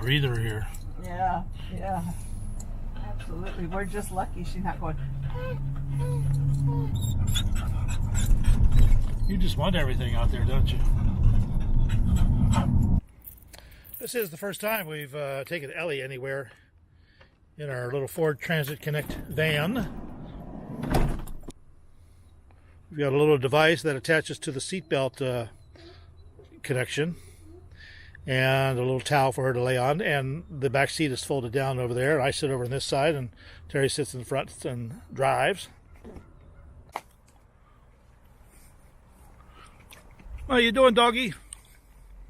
breather here. Yeah, yeah. Absolutely. We're just lucky she's not going. You just want everything out there, don't you? This is the first time we've taken Ellie anywhere in our little Ford Transit Connect van. We've got a little device that attaches to the seatbelt connection, and a little towel for her to lay on, and the back seat is folded down over there. I sit over on this side, and Terry sits in front and drives. What are you doing, doggy?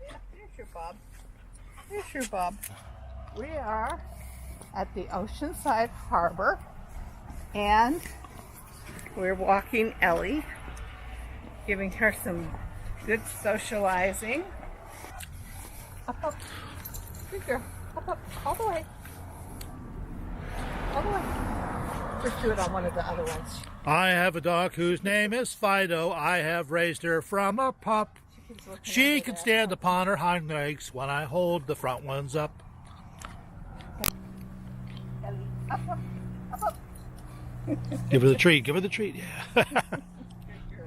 Yeah, here's your Bob. Here's your Bob. We are at the Oceanside Harbor, and we're walking Ellie, giving her some good socializing. Up, up. Good girl. Up, up. All the way. All the way. Let's do it on one of the other ones. I have a dog whose name is Fido. I have raised her from a pup. She can stand upon her hind legs when I hold the front ones up. Ellie, up, up. Up, up. Give her the treat. Give her the treat. Yeah.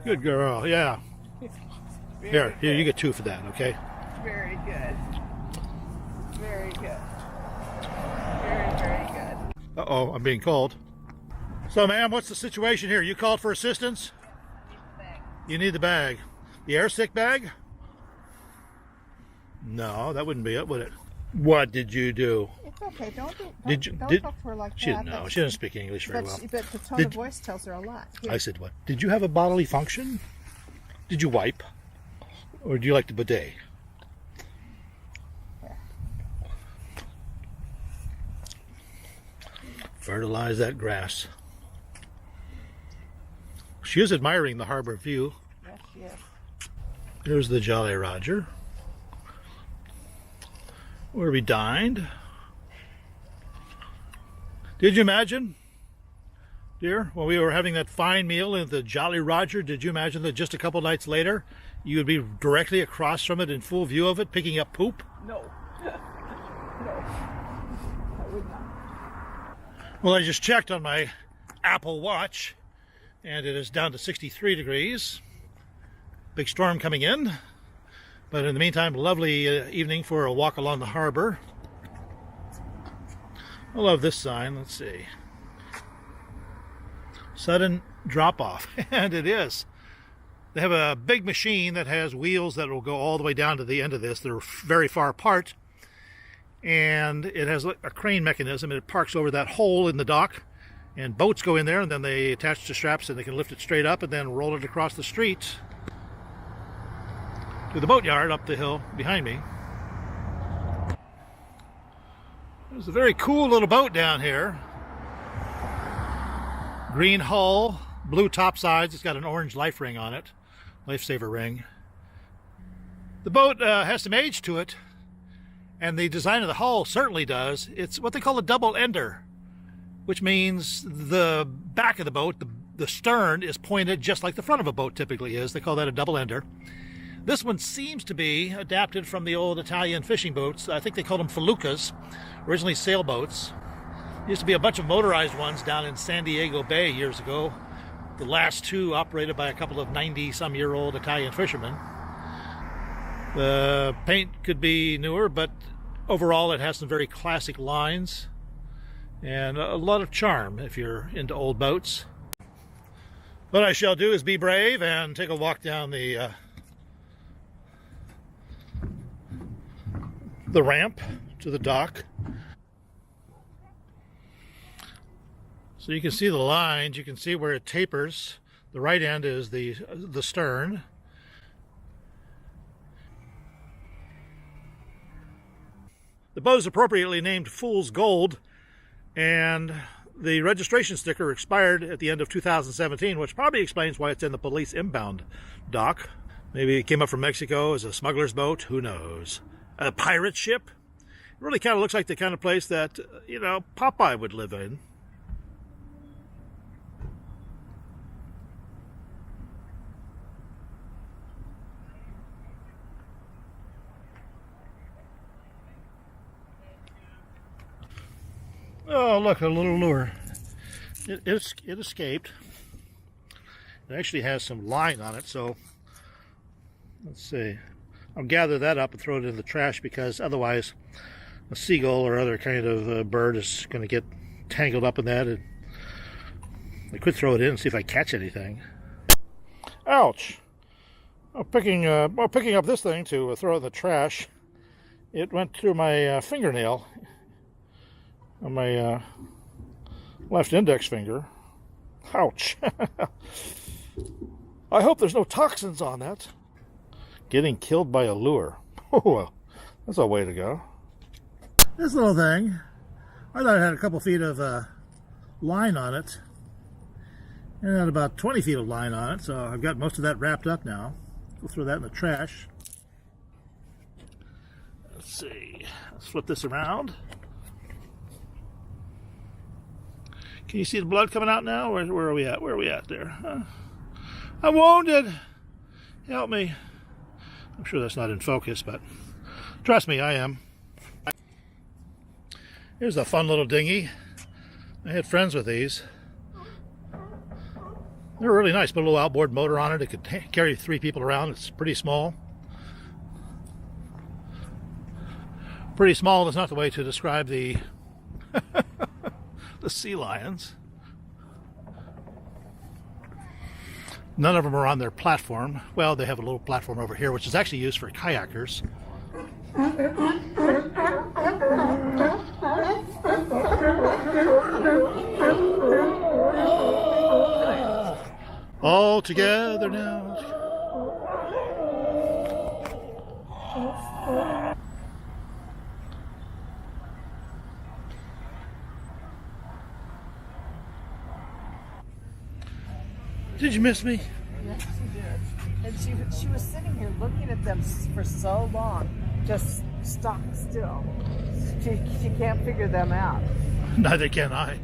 Good girl. Yeah. Here, you get 2 for that, okay? Very good. Very good. Very, very good. Uh-oh, I'm being called. So, ma'am, what's the situation here? You called for assistance? You need the bag. The air sick bag? No, that wouldn't be it, would it? What did you do? It's okay. Don't talk to her like She that. she doesn't speak English very well. But the tone of voice tells her a lot. Here. I said what? Did you have a bodily function? Did you wipe? Or do you like the bidet? Fertilize that grass. She is admiring the harbor view. Yes, she is. Here's the Jolly Roger, where we dined. Did you imagine, dear, when we were having that fine meal in the Jolly Roger, did you imagine that just a couple nights later you would be directly across from it in full view of it, picking up poop? No. No. I would not. Well, I just checked on my Apple Watch, and it is down to 63 degrees. Big storm coming in. But in the meantime, lovely evening for a walk along the harbor. I love this sign. Let's see. Sudden drop-off. And it is. They have a big machine that has wheels that will go all the way down to the end of this. They're very far apart. And it has a crane mechanism, and it parks over that hole in the dock. And boats go in there, and then they attach to straps, and they can lift it straight up and then roll it across the street to the boatyard up the hill behind me. There's a very cool little boat down here. Green hull, blue top sides. It's got an orange life ring on it, lifesaver ring. The boat has some age to it, and the design of the hull certainly does. It's what they call a double ender, which means the back of the boat, the stern, is pointed just like the front of a boat typically is. They call that a double ender. This one seems to be adapted from the old Italian fishing boats. I think they called them feluccas, originally sailboats. Used to be a bunch of motorized ones down in San Diego Bay years ago. The last 2 operated by a couple of 90-some-year-old Italian fishermen. The paint could be newer, but overall it has some very classic lines and a lot of charm if you're into old boats. What I shall do is be brave and take a walk down the ramp to the dock. So you can see the lines, you can see where it tapers. The right end is the stern. The boat is appropriately named Fool's Gold, and the registration sticker expired at the end of 2017, which probably explains why it's in the police inbound dock. Maybe it came up from Mexico as a smuggler's boat, who knows. A pirate ship? It really kind of looks like the kind of place that, Popeye would live in. Oh, look, a little lure. It escaped. It actually has some line on it, so let's see. I'll gather that up and throw it in the trash, because otherwise a seagull or other kind of bird is going to get tangled up in that. And I could throw it in and see if I catch anything. Ouch! Picking up this thing to throw in the trash, it went through my fingernail on my left index finger. Ouch! I hope there's no toxins on that. Getting killed by a lure. Oh, well, that's a way to go. This little thing, I thought it had a couple feet of line on it. And it had about 20 feet of line on it, so I've got most of that wrapped up now. We'll throw that in the trash. Let's see. Let's flip this around. Can you see the blood coming out now? Where are we at? Where are we at there? I'm wounded. Help me. I'm sure that's not in focus, but trust me, I am. Here's a fun little dinghy. I had friends with these. They're really nice. Put a little outboard motor on it. It could carry 3 people around. It's pretty small. Pretty small is not the way to describe the the sea lions. None of them are on their platform. Well, they have a little platform over here, which is actually used for kayakers. All together now. Did you miss me? Yes, she did. And she was sitting here looking at them for so long, just stock still. She can't figure them out. Neither can I.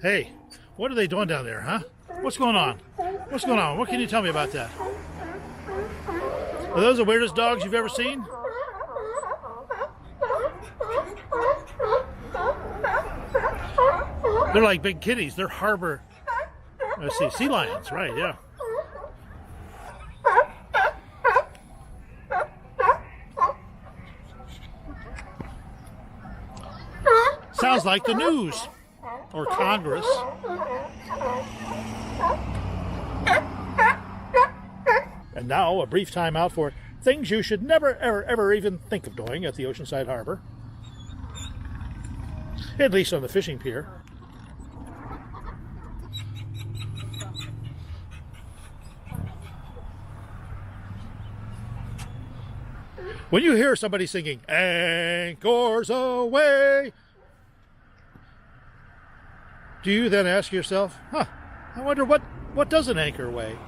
Hey, what are they doing down there, huh? What's going on? What's going on? What can you tell me about that? Are those the weirdest dogs you've ever seen? They're like big kitties. They're harbor, let's see, sea lions, right, yeah. Sounds like the news. Or Congress. And now a brief time out for things you should never, ever even think of doing at the Oceanside Harbor. At least on the fishing pier. When you hear somebody singing, "Anchors Aweigh," do you then ask yourself, I wonder what does an anchor weigh?